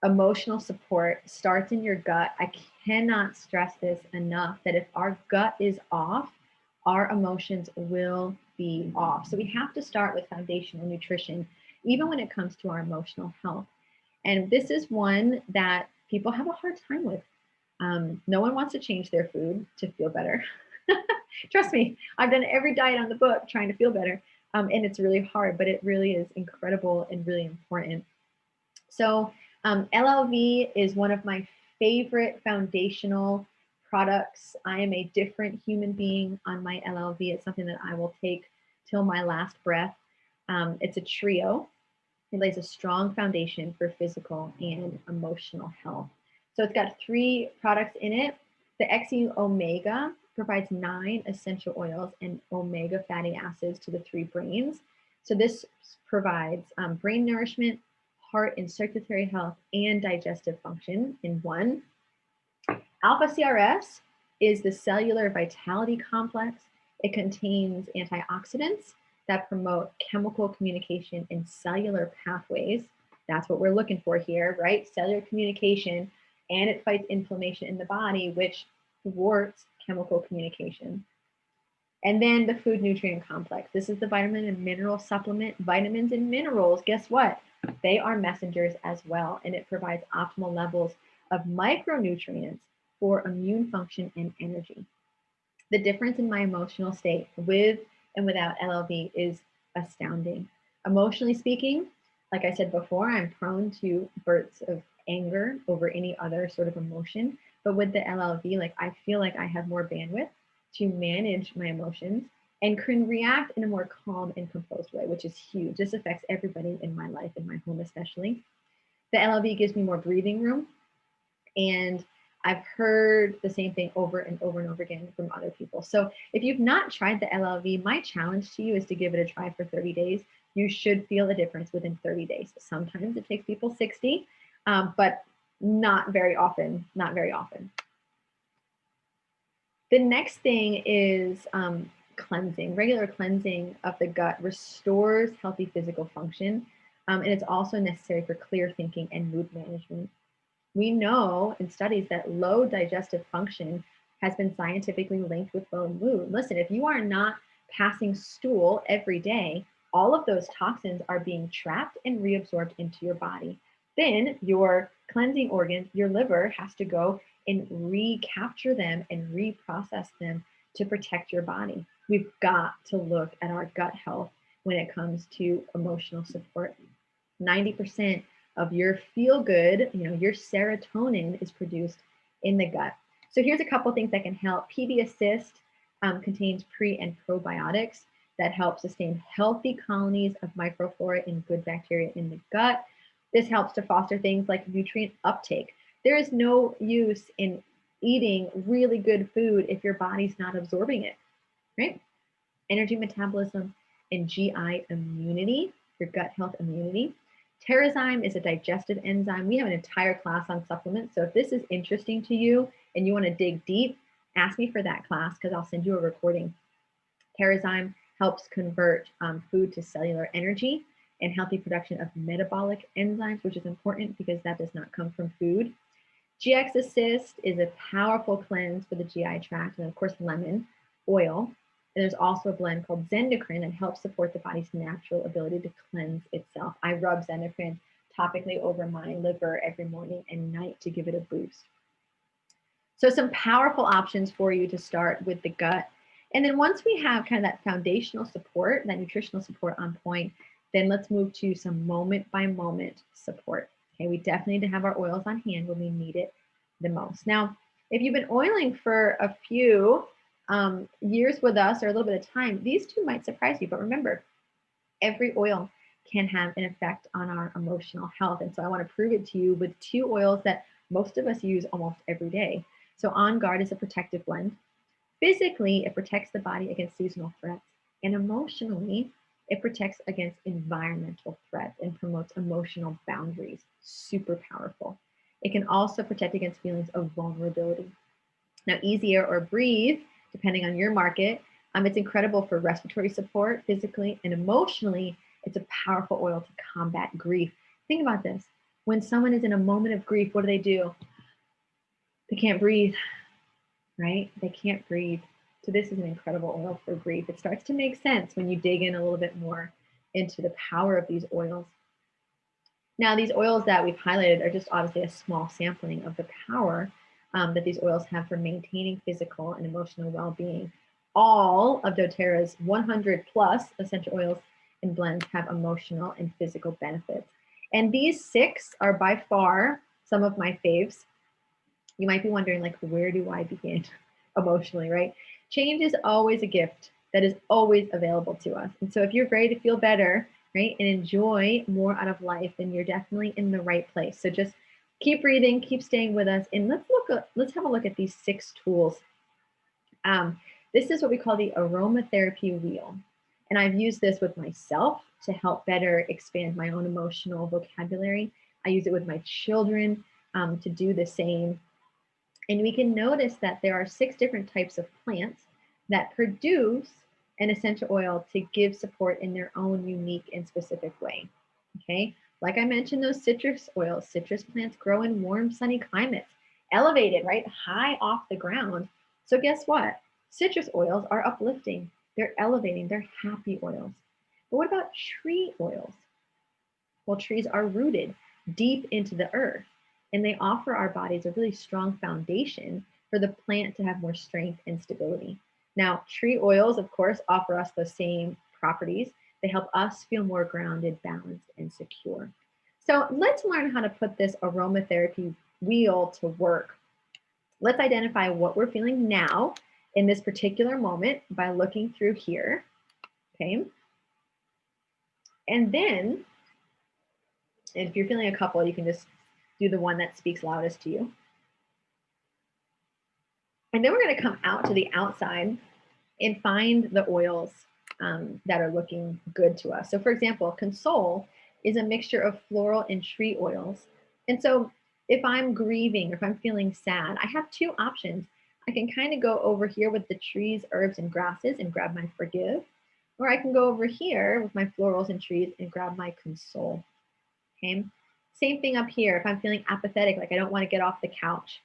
emotional support starts in your gut. I cannot stress this enough that if our gut is off, our emotions will be off. So we have to start with foundational nutrition, even when it comes to our emotional health. And this is one that people have a hard time with. No one wants to change their food to feel better. Trust me, I've done every diet on the book trying to feel better. And it's really hard, but it really is incredible and really important. So LLV is one of my favorite foundational products. I am a different human being on my LLV. It's something that I will take till my last breath. It's a trio. It lays a strong foundation for physical and emotional health. So it's got 3 products in it. The XE Omega provides 9 essential oils and omega fatty acids to the 3 brains. So this provides brain nourishment, heart and circulatory health, and digestive function in one. Alpha CRS is the cellular vitality complex. It contains antioxidants that promote chemical communication in cellular pathways. That's what we're looking for here, right? Cellular communication, and it fights inflammation in the body, which thwarts chemical communication. And then the food nutrient complex. This is the vitamin and mineral supplement. Vitamins and minerals, guess what? They are messengers as well, and it provides optimal levels of micronutrients for immune function and energy. The difference in my emotional state with and without LLV is astounding. Emotionally speaking, like I said before, I'm prone to bursts of anger over any other sort of emotion. But with the LLV, like I feel like I have more bandwidth to manage my emotions and can react in a more calm and composed way, which is huge. This affects everybody in my life, in my home especially. The LLV gives me more breathing room, and I've heard the same thing over and over and over again from other people. So if you've not tried the LLV, my challenge to you is to give it a try for 30 days. You should feel a difference within 30 days. Sometimes it takes people 60, but not very often, not very often. The next thing is cleansing. Regular cleansing of the gut restores healthy physical function, and it's also necessary for clear thinking and mood management. We know in studies that low digestive function has been scientifically linked with low mood. Listen, if you are not passing stool every day, all of those toxins are being trapped and reabsorbed into your body. Then your cleansing organ, your liver, has to go and recapture them and reprocess them to protect your body. We've got to look at our gut health when it comes to emotional support. 90% of your feel good, your serotonin is produced in the gut. So here's a couple things that can help. PB Assist contains pre and probiotics that help sustain healthy colonies of microflora and good bacteria in the gut. This helps to foster things like nutrient uptake. There is no use in eating really good food if your body's not absorbing it, right? Energy metabolism and GI immunity, your gut health immunity. Terrazyme is a digestive enzyme. We have an entire class on supplements. So if this is interesting to you and you want to dig deep, ask me for that class because I'll send you a recording. Terrazyme helps convert food to cellular energy and healthy production of metabolic enzymes, which is important because that does not come from food. GX Assist is a powerful cleanse for the GI tract, and of course, lemon oil. And there's also a blend called Zendocrine that helps support the body's natural ability to cleanse itself. I rub Zendocrine topically over my liver every morning and night to give it a boost. So some powerful options for you to start with the gut. And then once we have kind of that foundational support, that nutritional support on point, then let's move to some moment by moment support. Okay, we definitely need to have our oils on hand when we need it the most. Now, if you've been oiling for a few years with us or a little bit of time, these two might surprise you. But remember, every oil can have an effect on our emotional health. And so I want to prove it to you with two oils that most of us use almost every day. So On Guard is a protective blend. Physically, it protects the body against seasonal threats. And emotionally, it protects against environmental threats and promotes emotional boundaries. Super powerful. It can also protect against feelings of vulnerability. Now, Easier or Breathe, depending on your market, it's incredible for respiratory support, physically and emotionally. It's a powerful oil to combat grief. Think about this. When someone is in a moment of grief, what do? They can't breathe, right? They can't breathe. So this is an incredible oil for grief. It starts to make sense when you dig in a little bit more into the power of these oils. Now, these oils that we've highlighted are just obviously a small sampling of the power that these oils have for maintaining physical and emotional well-being. All of doTERRA's 100 plus essential oils and blends have emotional and physical benefits. And these 6 are by far some of my faves. You might be wondering, like, where do I begin emotionally, right? Change is always a gift that is always available to us. And so if you're ready to feel better, right, and enjoy more out of life, then you're definitely in the right place. So just keep breathing, keep staying with us, and let's have a look at these 6 tools. This is what we call the aromatherapy wheel. And I've used this with myself to help better expand my own emotional vocabulary. I use it with my children to do the same. And we can notice that there are 6 different types of plants that produce an essential oil to give support in their own unique and specific way. Okay, like I mentioned, those citrus oils, citrus plants grow in warm, sunny climates, elevated, right, high off the ground. So guess what? Citrus oils are uplifting, they're elevating, they're happy oils. But what about tree oils? Well, trees are rooted deep into the earth, and they offer our bodies a really strong foundation for the plant to have more strength and stability. Now, tree oils, of course, offer us the same properties. They help us feel more grounded, balanced, and secure. So let's learn how to put this aromatherapy wheel to work. Let's identify what we're feeling now in this particular moment by looking through here, okay? And then, if you're feeling a couple, you can just do the one that speaks loudest to you. And then we're going to come out to the outside and find the oils that are looking good to us. So for example, Console is a mixture of floral and tree oils. And so if I'm grieving, or if I'm feeling sad, I have 2 options. I can kind of go over here with the trees, herbs, and grasses and grab my Forgive, or I can go over here with my florals and trees and grab my Console. Okay. Same thing up here. If I'm feeling apathetic, like I don't want to get off the couch,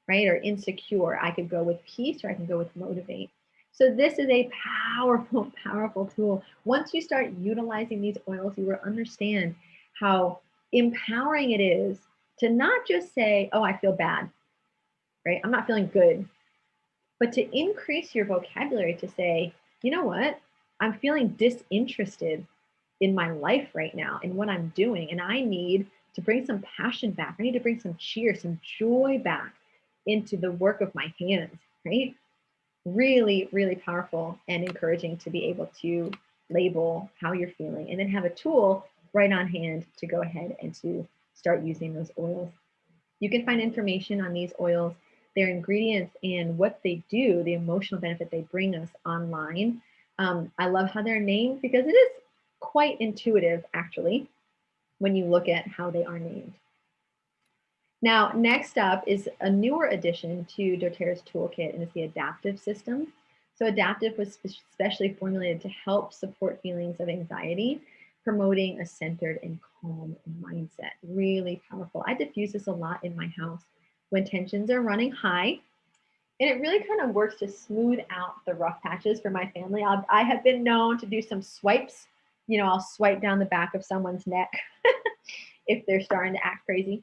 right, or insecure, I could go with Peace, or I can go with Motivate. So this is a powerful, powerful tool. Once you start utilizing these oils, you will understand how empowering it is to not just say, oh, I feel bad, right? I'm not feeling good, but to increase your vocabulary to say, you know what? I'm feeling disinterested in my life right now and what I'm doing. And I need to bring some passion back. I need to bring some cheer, some joy back into the work of my hands, right? Really, really powerful and encouraging to be able to label how you're feeling and then have a tool right on hand to go ahead and to start using those oils. You can find information on these oils, their ingredients, and what they do, the emotional benefit they bring us online. I love how they're named because it is quite intuitive, actually, when you look at how they are named. Now, next up is a newer addition to doTERRA's toolkit, and it's the adaptive system. So adaptive was specially formulated to help support feelings of anxiety, promoting a centered and calm mindset. Really powerful. I diffuse this a lot in my house when tensions are running high. And it really kind of works to smooth out the rough patches for my family. I have been known to do some swipes. You know, I'll swipe down the back of someone's neck if they're starting to act crazy.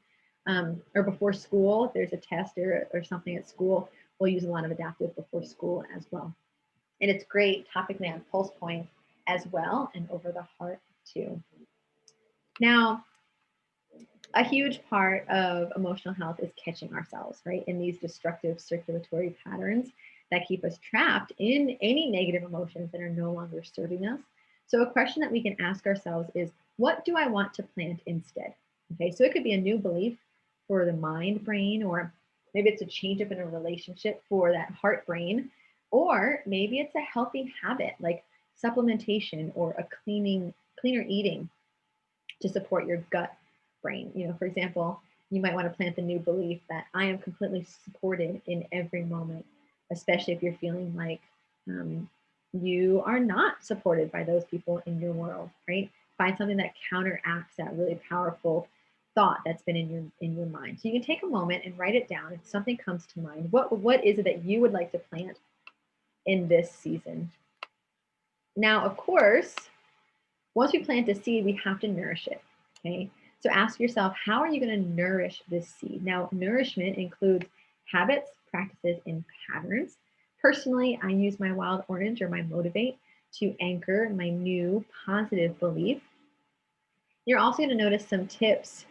Or before school, if there's a test or something at school, we'll use a lot of adaptive before school as well. And it's great topically on pulse points as well, and over the heart too. Now, a huge part of emotional health is catching ourselves, right, in these destructive circulatory patterns. that keep us trapped in any negative emotions that are no longer serving us. So, a question that we can ask ourselves is, what do I want to plant instead? Okay, so it could be a new belief for the mind brain, or maybe it's a change up in a relationship for that heart brain, or maybe it's a healthy habit like supplementation or a cleaner eating to support your gut brain. For example, you might want to plant the new belief that I am completely supported in every moment, especially if you're feeling like you are not supported by those people in your world, right? Find something that counteracts that really powerful thought that's been in your mind. So you can take a moment and write it down. If something comes to mind, what is it that you would like to plant in this season? Now, of course, once we plant a seed, we have to nourish it. Okay. So ask yourself, how are you going to nourish this seed? Now, nourishment includes habits, practices, and patterns. Personally, I use my wild orange or my motivate to anchor my new positive belief. You're also going to notice some tips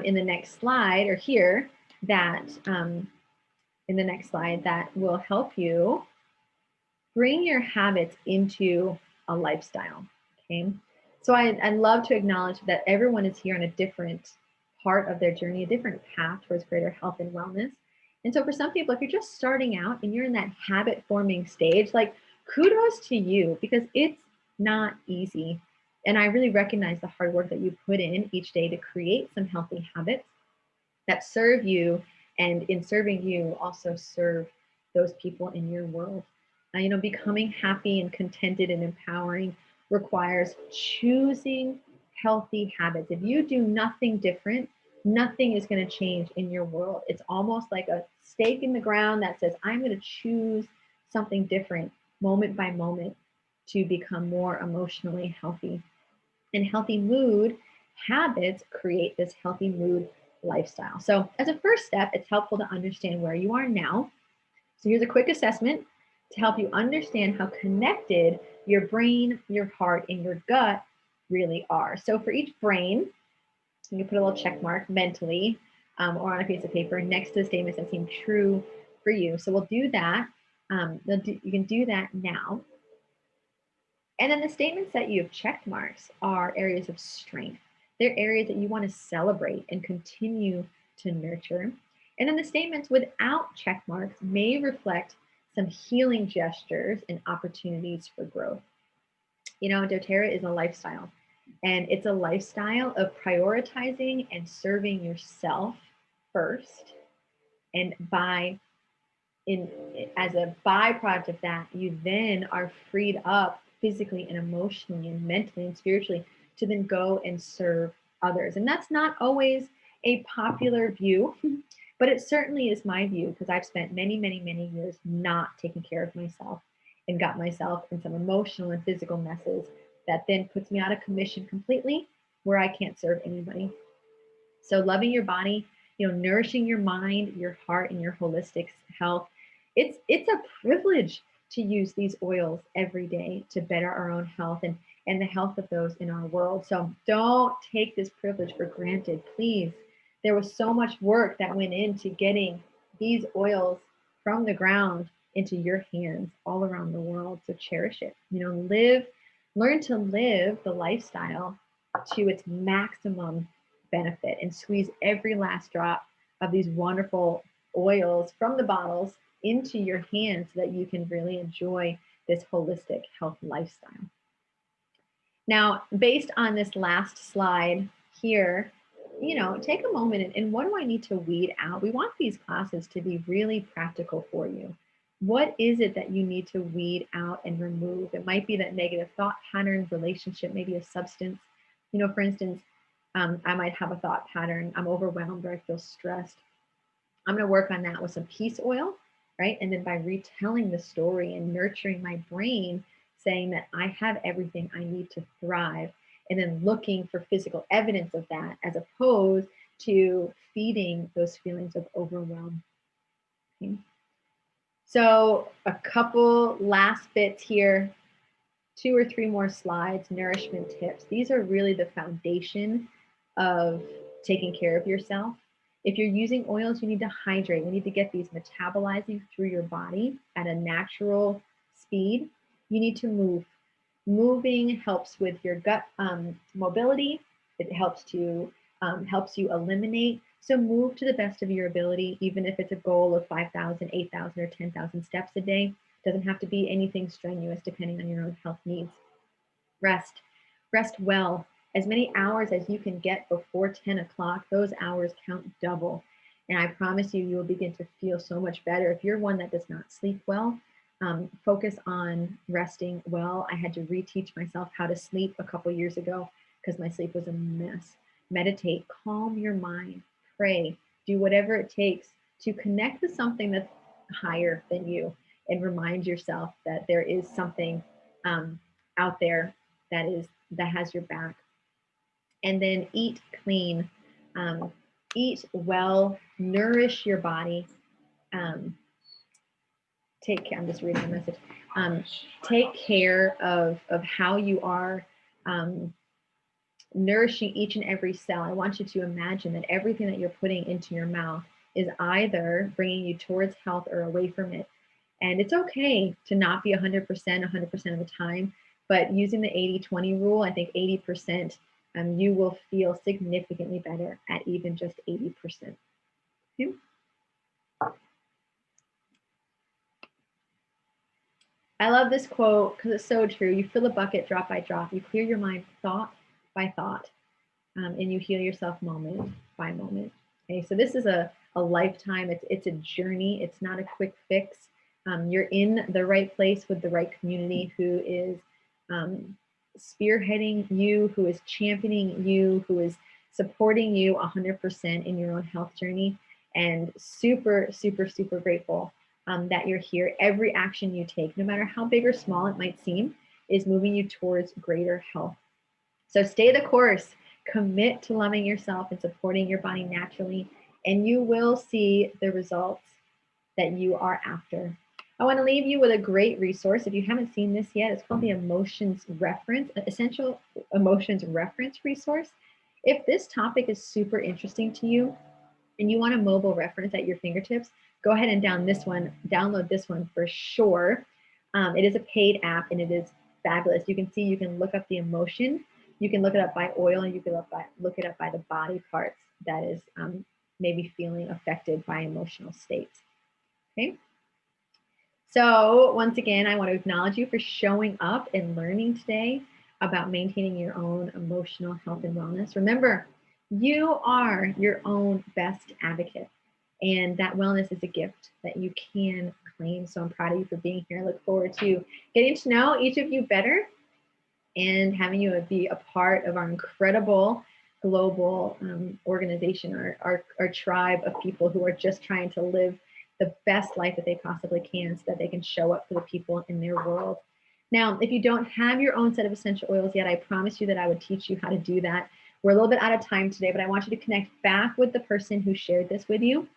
in the next slide or here that in the next slide that will help you bring your habits into a lifestyle. Okay. So I love to acknowledge that everyone is here on a different part of their journey, a different path towards greater health and wellness. And so for some people, if you're just starting out and you're in that habit forming stage, like kudos to you because it's not easy. And I really recognize the hard work that you put in each day to create some healthy habits that serve you, and in serving you also serve those people in your world. Becoming happy and contented and empowering requires choosing healthy habits. If you do nothing different, nothing is going to change in your world. It's almost like a stake in the ground that says, I'm going to choose something different moment by moment to become more emotionally healthy. And healthy mood habits create this healthy mood lifestyle. So, as a first step, it's helpful to understand where you are now. So, here's a quick assessment to help you understand how connected your brain, your heart, and your gut really are. So, for each brain, you can put a little check mark mentally or on a piece of paper next to the statements that seem true for you. So, we'll do that. You can do that now. And then the statements that you have check marks are areas of strength. They're areas that you want to celebrate and continue to nurture. And then the statements without check marks may reflect some healing gestures and opportunities for growth. doTERRA is a lifestyle, and it's a lifestyle of prioritizing and serving yourself first. And as a byproduct of that, you then are freed up physically and emotionally and mentally and spiritually to then go and serve others. And that's not always a popular view, but it certainly is my view because I've spent many, many, many years not taking care of myself and got myself in some emotional and physical messes that then puts me out of commission completely where I can't serve anybody. So loving your body, nourishing your mind, your heart, and your holistic health, it's a privilege to use these oils every day to better our own health and the health of those in our world. So don't take this privilege for granted, please. There was so much work that went into getting these oils from the ground into your hands all around the world. So cherish it. Learn to live the lifestyle to its maximum benefit and squeeze every last drop of these wonderful oils from the bottles into your hands so that you can really enjoy this holistic health lifestyle. Now, based on this last slide here, take a moment and what do I need to weed out? We want these classes to be really practical for you. What is it that you need to weed out and remove? It might be that negative thought pattern, relationship, maybe a substance. For instance, I might have a thought pattern. I'm overwhelmed or I feel stressed. I'm going to work on that with some peace oil, right? And then by retelling the story and nurturing my brain, saying that I have everything I need to thrive, and then looking for physical evidence of that as opposed to feeding those feelings of overwhelm. Okay. So a couple last bits here, 2 or 3 more slides, nourishment tips. These are really the foundation of taking care of yourself. If you're using oils, you need to hydrate. We need to get these metabolizing through your body at a natural speed. You need to move. Moving helps with your gut mobility. It helps you eliminate. So move to the best of your ability, even if it's a goal of 5,000, 8,000, or 10,000 steps a day. It doesn't have to be anything strenuous, depending on your own health needs. Rest. Rest well. As many hours as you can get before 10 o'clock, those hours count double. And I promise you, you will begin to feel so much better. If you're one that does not sleep well, focus on resting well. I had to reteach myself how to sleep a couple years ago because my sleep was a mess. Meditate, calm your mind, pray, do whatever it takes to connect with something that's higher than you and remind yourself that there is something out there that has your back. And then eat clean, eat well, nourish your body. I'm just reading a message. Take care of how you are nourishing each and every cell. I want you to imagine that everything that you're putting into your mouth is either bringing you towards health or away from it. And it's okay to not be 100% of the time, but using the 80-20 rule, I think 80%, you will feel significantly better at even just 80%. Okay? I love this quote because it's so true. You fill a bucket drop by drop. You clear your mind thought by thought, and you heal yourself moment by moment. Okay, so this is a lifetime. It's a journey. It's not a quick fix. You're in the right place with the right community who is spearheading you, who is championing you, who is supporting you 100% in your own health journey. And super, super, super grateful that you're here. Every action you take, no matter how big or small it might seem, is moving you towards greater health. So stay the course, commit to loving yourself and supporting your body naturally, and you will see the results that you are after. I want to leave you with a great resource. If you haven't seen this yet, it's called the Essential Emotions Reference Resource. If this topic is super interesting to you and you want a mobile reference at your fingertips, go ahead and download this one for sure. It is a paid app and it is fabulous. You can look up the emotion, you can look it up by oil, and you can look it up by the body parts that is maybe feeling affected by emotional states. Okay. So once again, I want to acknowledge you for showing up and learning today about maintaining your own emotional health and wellness. Remember, you are your own best advocate, and that wellness is a gift that you can claim. So I'm proud of you for being here. I look forward to getting to know each of you better and having you be a part of our incredible global organization, our tribe of people who are just trying to live the best life that they possibly can so that they can show up for the people in their world. Now, if you don't have your own set of essential oils yet, I promise you that I would teach you how to do that. We're a little bit out of time today, but I want you to connect back with the person who shared this with you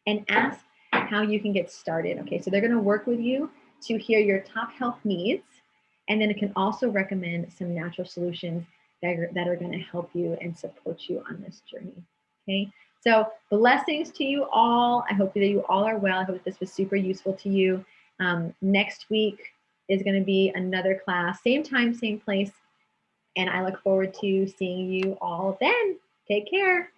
and ask how you can get started. Okay, so they're going to work with you to hear your top health needs, and then it can also recommend some natural solutions that are going to help you and support you on this journey. Okay, so blessings to you all. I hope that you all are well. I hope this was super useful to you. Next week is going to be another class, same time, same place. And I look forward to seeing you all then. Take care.